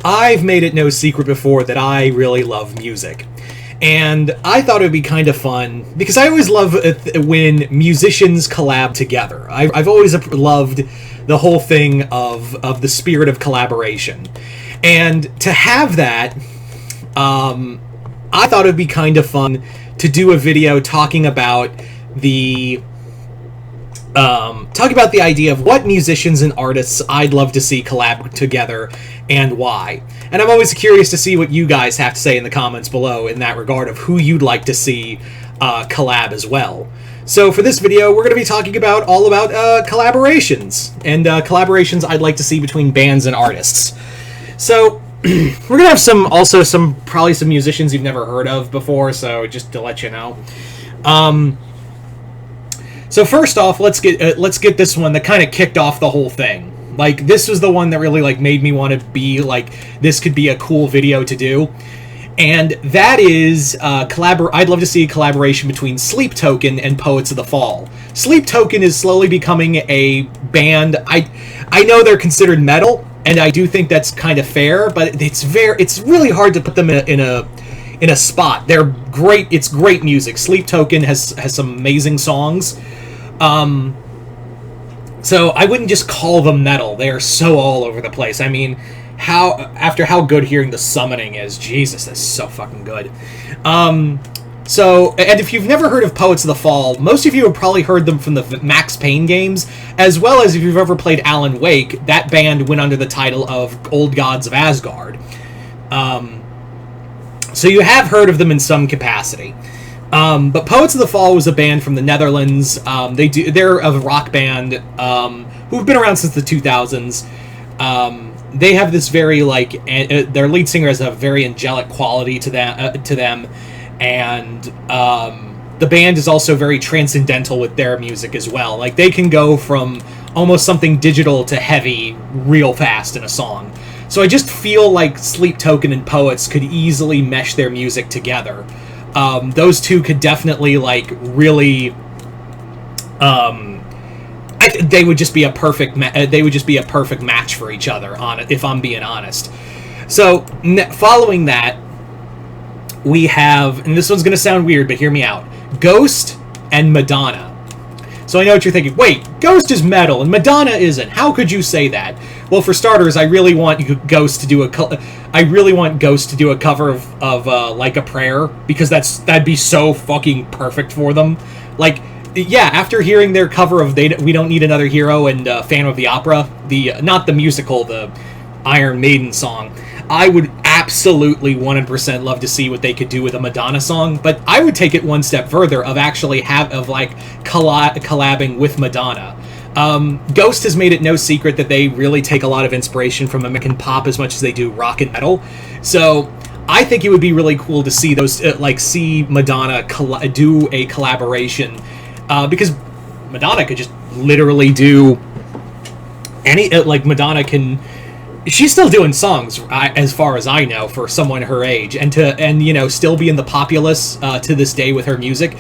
I've made it no secret before that I really love music. And I thought it would be kind of fun, because I always love when musicians collab together. I've always loved the whole thing of the spirit of collaboration. And to have that, I thought it would be kind of fun to do a video talking about the idea of what musicians and artists I'd love to see collab together and why. And I'm always curious to see what you guys have to say in the comments below in that regard of who you'd like to see collab as well. So for this video, we're going to be talking about all about collaborations and collaborations I'd like to see between bands and artists. So we're going to have probably some musicians you've never heard of before, so just to let you know. So first off, let's get this one that kind of kicked off the whole thing. Like, this was the one that really, like, made me want to be, like, this could be a cool video to do. And that is, I'd love to see a collaboration between Sleep Token and Poets of the Fall. Sleep Token is slowly becoming a band. I know they're considered metal, and I do think that's kind of fair, but it's really hard to put them in a spot. They're great. It's great music. Sleep Token has some amazing songs. So I wouldn't just call them metal. They are so all over the place. I mean, after how good Hearing the Summoning is, Jesus, that's so fucking good. And if you've never heard of Poets of the Fall, most of you have probably heard them from the Max Payne games, as well as if you've ever played Alan Wake. That band went under the title of Old Gods of Asgard. So you have heard of them in some capacity. But Poets of the Fall was a band from the Netherlands. They're a rock band who've been around since the 2000s. They have this very, their lead singer has a very angelic quality to them, and the band is also very transcendental with their music as well. Like, they can go from almost something digital to heavy real fast in a song. So I just feel like Sleep Token and Poets could easily mesh their music together. Those two could definitely, like, really, they would just be a perfect match for each other, if I'm being honest. So following that, we have, and this one's gonna sound weird, but hear me out, Ghost and Madonna. So I know what you're thinking. Wait, Ghost is metal and Madonna isn't. How could you say that? Well, for starters, I really want Ghost to do a cover of Like a Prayer, because that'd be so fucking perfect for them. Like, yeah, after hearing their cover of We Don't Need Another Hero and Phantom of the Opera, not the musical, the Iron Maiden song, I would absolutely 100% love to see what they could do with a Madonna song, but I would take it one step further of actually collabing with Madonna. Ghost has made it no secret that they really take a lot of inspiration from American pop as much as they do rock and metal. So I think it would be really cool to see those, see Madonna do a collaboration, because Madonna could just literally do Madonna can. She's still doing songs, as far as I know, for someone her age, and still be in the populace to this day with her music.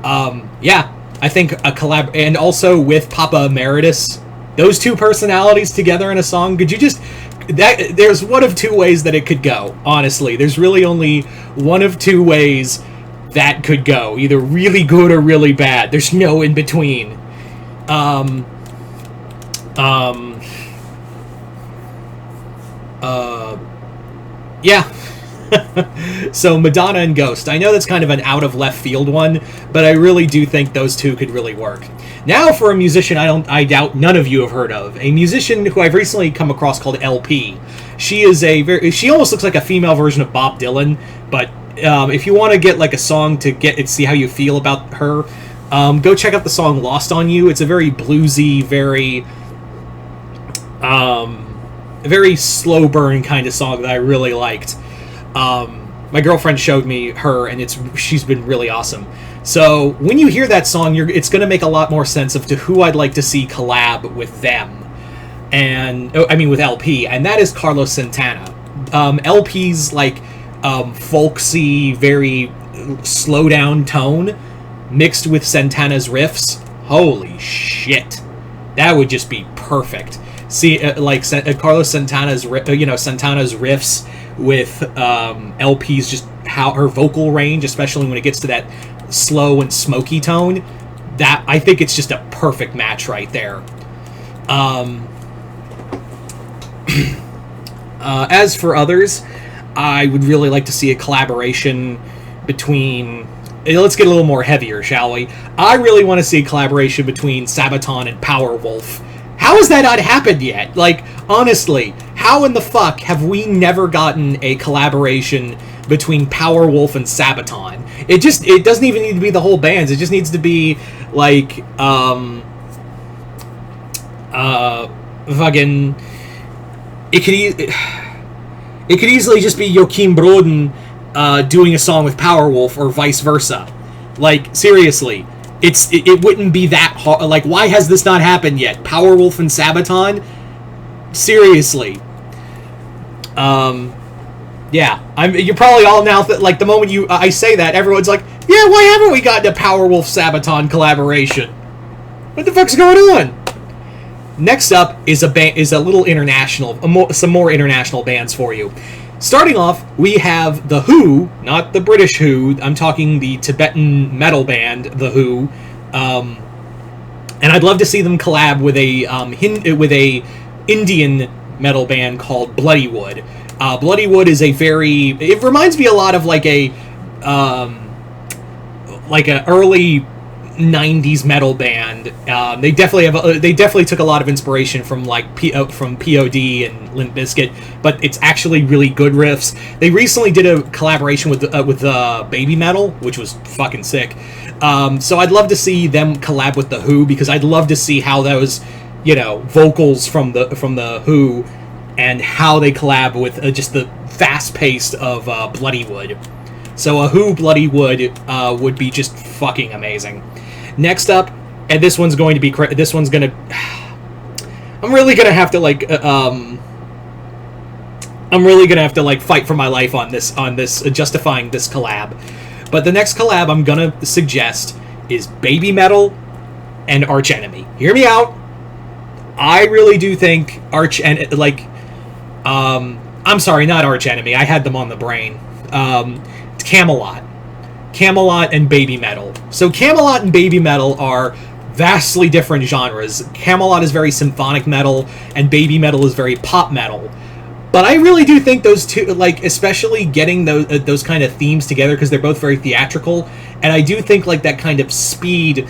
Yeah, I think a collab, and also with Papa Emeritus, those two personalities together in a song. Could you just there's one of two ways that it could go. Honestly, there's really only one of two ways that could go, either really good or really bad. There's no in between. Yeah. So Madonna and Ghost. I know that's kind of an out of left field one, but I really do think those two could really work. Now for a musician I doubt none of you have heard of. A musician who I've recently come across called LP. She is she almost looks like a female version of Bob Dylan, but if you want to get like a song to see how you feel about her, go check out the song Lost on You. It's a very bluesy, very slow burn kind of song that I really liked. My girlfriend showed me her, and she's been really awesome. So when you hear that song, it's going to make a lot more sense of to who I'd like to see collab with them, with LP, and that is Carlos Santana. LP's folksy, very slow down tone mixed with Santana's riffs. Holy shit, that would just be perfect. see Carlos Santana's Santana's riffs with LP's just how her vocal range, especially when it gets to that slow and smoky tone. That I think it's just a perfect match right there. As for others, I would really like to see a collaboration between... Let's get a little more heavier, shall we? I really want to see a collaboration between Sabaton and Powerwolf. How has that not happened yet? Like, honestly, how in the fuck have we never gotten a collaboration between Powerwolf and Sabaton? It doesn't even need to be the whole bands. It just needs to be, like, fucking... It could easily just be Joachim Broden doing a song with Powerwolf, or vice versa. Like, seriously, it wouldn't be that hard. Like, why has this not happened yet? Powerwolf and Sabaton? Seriously. Yeah. You're probably all now like the moment I say that, everyone's like, yeah, why haven't we gotten a Powerwolf Sabaton collaboration? What the fuck's going on? Next up is a little international, some more international bands for you. Starting off, we have The Who, not the British Who. I'm talking the Tibetan metal band, The Who. And I'd love to see them collab with a Indian metal band called Bloodywood. Bloodywood is it reminds me a lot of like a early 90s metal band. They definitely took a lot of inspiration from from POD and Limp Bizkit, but it's actually really good riffs. They recently did a collaboration with Baby Metal, which was fucking sick. So I'd love to see them collab with The Who, because I'd love to see how those, vocals from the Who and how they collab with just the fast pace of Bloodywood. So a Who Bloodywood would be just fucking amazing. Next up, and this one's gonna... I'm really gonna have to fight for my life on this justifying this collab. But the next collab I'm gonna suggest is Baby Metal and Arch Enemy. Hear me out. I really do think I'm sorry, not Arch Enemy. I had them on the brain. Camelot and Baby Metal. So Camelot and Baby Metal are vastly different genres. Camelot is very symphonic metal, and Baby Metal is very pop metal. But I really do think those two, especially getting those kind of themes together, because they're both very theatrical, and I do think that kind of speed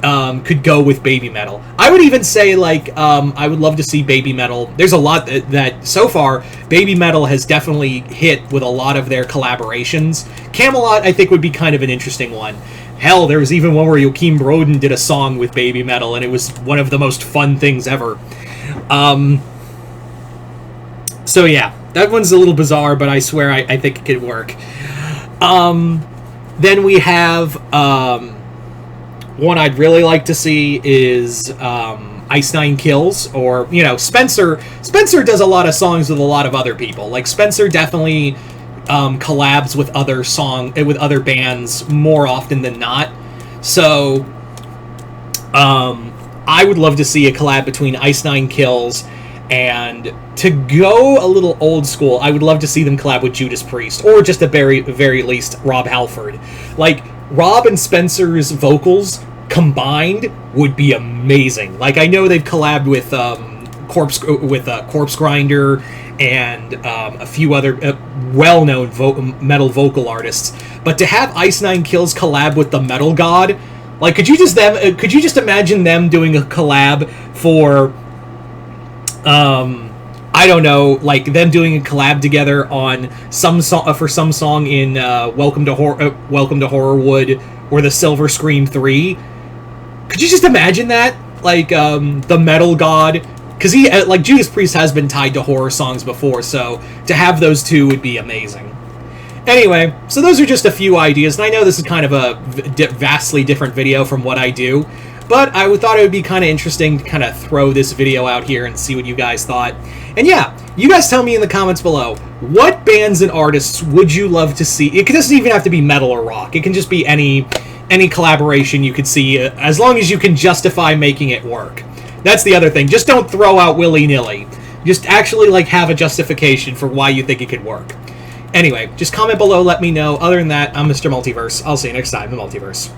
could go with Baby Metal. I would even say I would love to see Baby Metal. There's a lot that so far Baby Metal has definitely hit with a lot of their collaborations. Camelot I think would be kind of an interesting one. Hell, there was even one where Joachim Broden did a song with Baby Metal, and it was one of the most fun things ever. So yeah, that one's a little bizarre, but I swear I think it could work. Then we have one I'd really like to see is Ice Nine Kills, or Spencer. Spencer does a lot of songs with a lot of other people. Like Spencer definitely collabs with other bands more often than not. So I would love to see a collab between Ice Nine Kills, and to go a little old school, I would love to see them collab with Judas Priest, or just at very least Rob Halford. Like Rob and Spencer's vocals combined would be amazing. Like I know they've collabed with Corpse Grinder and a few other well-known metal vocal artists, but to have Ice Nine Kills collab with the Metal God, could you just imagine them doing a collab for I don't know, them doing a collab together on some song in Welcome to Horrorwood or the Silver Scream 3. Could you just imagine that? The Metal God, because he Judas Priest has been tied to horror songs before, so to have those two would be amazing. Anyway, so those are just a few ideas, and I know this is kind of a vastly different video from what I do, but I thought it would be kind of interesting to kind of throw this video out here and see what you guys thought. And yeah, you guys tell me in the comments below, what bands and artists would you love to see? It doesn't even have to be metal or rock. It can just be any collaboration you could see, as long as you can justify making it work. That's the other thing. Just don't throw out willy-nilly. Just actually, like, have a justification for why you think it could work. Anyway, just comment below, let me know. Other than that, I'm Mr. Multiverse. I'll see you next time in the Multiverse.